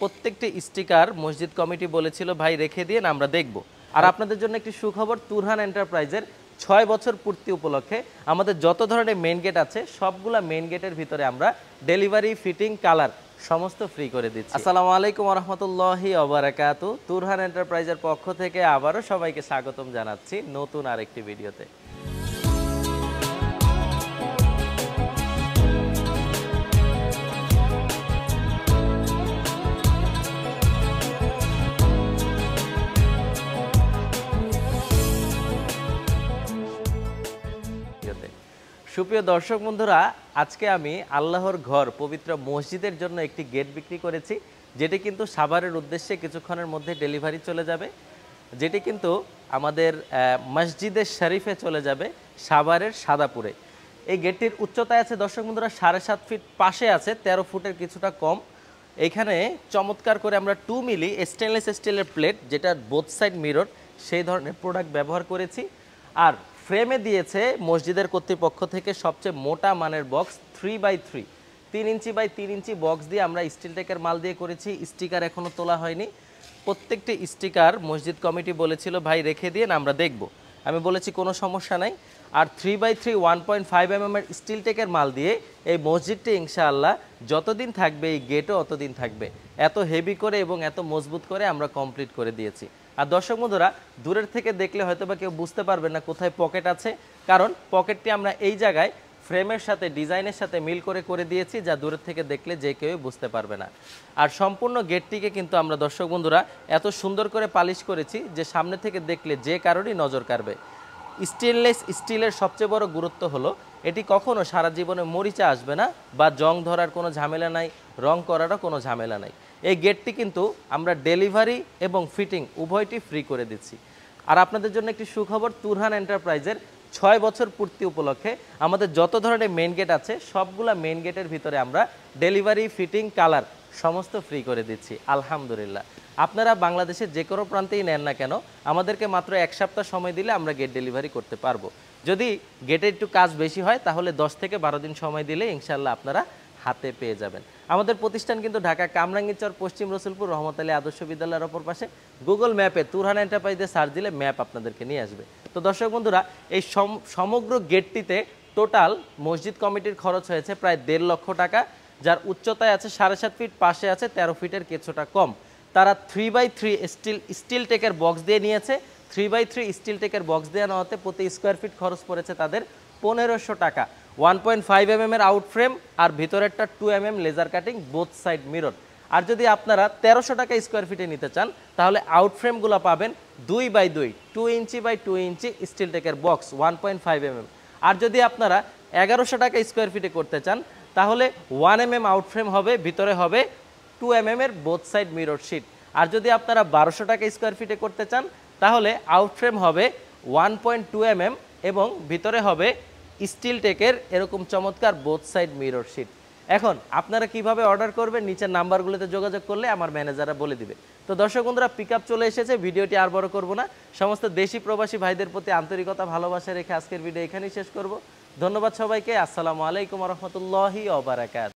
প্রত্যেকটি স্টিকার মসজিদ কমিটি বলেছিল ভাই রেখে দিন আমরা দেখব। আর আপনাদের জন্য একটি সুখবর, তুরহান এন্টারপ্রাইজের 6 বছর পূর্তি উপলক্ষে আমাদের যত ধরনের মেইন গেট আছে সবগুলা মেইন গেটের ভিতরে আমরা ডেলিভারি, ফিটিং, কালার সমস্ত ফ্রি করে দিচ্ছি। আসসালামু আলাইকুম ওয়া রাহমাতুল্লাহি ওয়া বারাকাতুহু। তুরহান এন্টারপ্রাইজের পক্ষ থেকে আবারও সবাইকে স্বাগতম জানাচ্ছি নতুন আরেকটি ভিডিওতে। সুপ্রিয় দর্শক বন্ধুরা, আজকে আমি আল্লাহর ঘর পবিত্র মসজিদের জন্য একটি গেট বিক্রি করেছি, যেটি কিন্তু সাভারের উদ্দেশ্যে কিছুক্ষণের মধ্যে ডেলিভারি চলে যাবে, যেটি কিন্তু আমাদের মসজিদের শরীফে চলে যাবে সাভারের সাদাপুরে। এই গেটটির উচ্চতায় আছে দর্শক বন্ধুরা 7.5 ফিট, পাশে আছে 13 ফুটের কিছুটা কম। এইখানে চমৎকার করে আমরা 2 মিলি স্টেনলেস স্টিলের প্লেট, যেটা বোথ সাইড মিরর, সেই ধরনের প্রোডাক্ট ব্যবহার করেছি। আর ফ্রেমে দিয়েছে মসজিদের কর্তৃপক্ষ থেকে সবচেয়ে মোটা মানের box 3x3, 3 inch by 3 inch box দিয়ে আমরা স্টিল টেকের মাল দিয়ে করেছি। স্টিকার এখনও তোলা হয়নি। প্রত্যেকটি স্টিকার মসজিদ কমিটি বলেছিল ভাই রেখে দিন আমরা দেখব। আমি বলেছি কোনো সমস্যা নাই। আর 3x3 1.5 mm এর স্টিল টেকের মাল দিয়ে এই মসজিদটি ইনশাআল্লাহ যতদিন থাকবে, এই গেটও অতদিন থাকবে। এত হেভি করে এবং এত মজবুত করে আমরা কমপ্লিট করে দিয়েছি। আর দর্শক বন্ধুরা, দূরের থেকে দেখলে হয়তো বা কেউ বুঝতে পারবে না কোথায় পকেট আছে, কারণ পকেটটি আমরা এই জায়গায় ফ্রেমের সাথে, ডিজাইনের সাথে মিল করে দিয়েছি, যা দূরের থেকে দেখলে যে কেউ বুঝতে পারবে না। আর সম্পূর্ণ গেটটিকে কিন্তু আমরা দর্শক বন্ধুরা এত সুন্দর করে পালিশ করেছি যে সামনে থেকে দেখলে যে কারোরই নজর কাড়বে। স্টেনলেস স্টিলের সবচেয়ে বড় গুরুত্ব হলো এটি কখনো সারা জীবনে মরিচা আসবে না, বা জং ধরার কোনো ঝামেলা নাই, রং করারও কোনো ঝামেলা নাই। এই গেটটি কিন্তু আমরা ডেলিভারি এবং ফিটিং উভয়টি ফ্রি করে দিচ্ছি। আর আপনাদের জন্য একটি সুখবর, তুরহান এন্টারপ্রাইজের 6 বছর পূর্তি উপলক্ষে আমাদের যত ধরনের মেইন গেট আছে সবগুলা মেইন গেটের ভিতরে আমরা ডেলিভারি, ফিটিং, কালার সমস্ত ফ্রি করে দিচ্ছি আলহামদুলিল্লাহ। আপনারা বাংলাদেশের যে কোনো প্রান্তেই নেন না কেন, আমাদেরকে মাত্র 1 সপ্তাহ সময় দিলে আমরা গেট ডেলিভারি করতে পারবো। যদি গেটে একটু কাজ বেশি হয় তাহলে 10 থেকে 12 দিন সময় দিলে ইনশাল্লাহ আপনারা হাতে পেয়ে যাবেন। আমাদের প্রতিষ্ঠান কিন্তু ঢাকা কামরাঙ্গীরচর, পশ্চিম রসুলপুর, রহমত আলী আদর্শ বিদ্যালয়ের অপর পাশে। গুগল ম্যাপে তুরহান এন্টারপ্রাইজে সার্চ দিলে ম্যাপ আপনাদেরকে নিয়ে আসবে। তো দর্শক বন্ধুরা, এই সমগ্র গেটটিতে টোটাল মসজিদ কমিটির খরচ হয়েছে প্রায় 1.5 লক্ষ টাকা, যার উচ্চতায় আছে 7.5 ফিট, পাশে আছে 13 ফিটের কিছুটা কম। তারা 3x3 স্টিল টেকের বক্স দিয়ে নিয়েছে। 3x3 স্টিল টেকের বক্স দিয়ে নেওয়াতে প্রতি স্কোয়ার ফিট খরচ পড়েছে তাদের 1500 টাকা। 1.5 mm এর আউট ফ্রেম আর ভিতরেরটা 2 mm laser cutting, both side mirror. আর যদি আপনারা 1300 টাকা স্কোয়ার ফিটে নিতে চান তাহলে আউট ফ্রেমগুলো পাবেন 2x2, 2 ইঞ্চি বাই 2 ইঞ্চি স্টিল টেকের বক্স 1.5 mm। আর যদি আপনারা 1100 টাকা স্কোয়ার ফিটে করতে চান তাহলে 1 mm আউট ফ্রেম হবে, ভিতরে হবে 2 mm এর বোথ সাইড মিরর শিট। আর যদি আপনারা 1200 টাকা স্কোয়ার ফিটে করতে চান তাহলে আউট ফ্রেম হবে 1.2 mm এবং ভিতরে হবে স্টিল টেকের এরকম চমৎকার বোথ সাইড মিরর শিট। এখন আপনারা কিভাবে অর্ডার করবেন, নিচের নাম্বারগুলোতে যোগাযোগ করলে আমার ম্যানেজাররা বলে দিবে। তো দর্শক বন্ধুরা, পিক আপ চলে এসেছে, ভিডিওটি আর বড় করব না। সমস্ত দেশি প্রবাসী ভাইদের প্রতি আন্তরিকতা, ভালোবাসা রেখে আজকের ভিডিও এখানেই শেষ করব। ধন্যবাদ সবাইকে। আসসালামু আলাইকুম ওয়া রাহমাতুল্লাহি ওয়া বারাকাতুহু।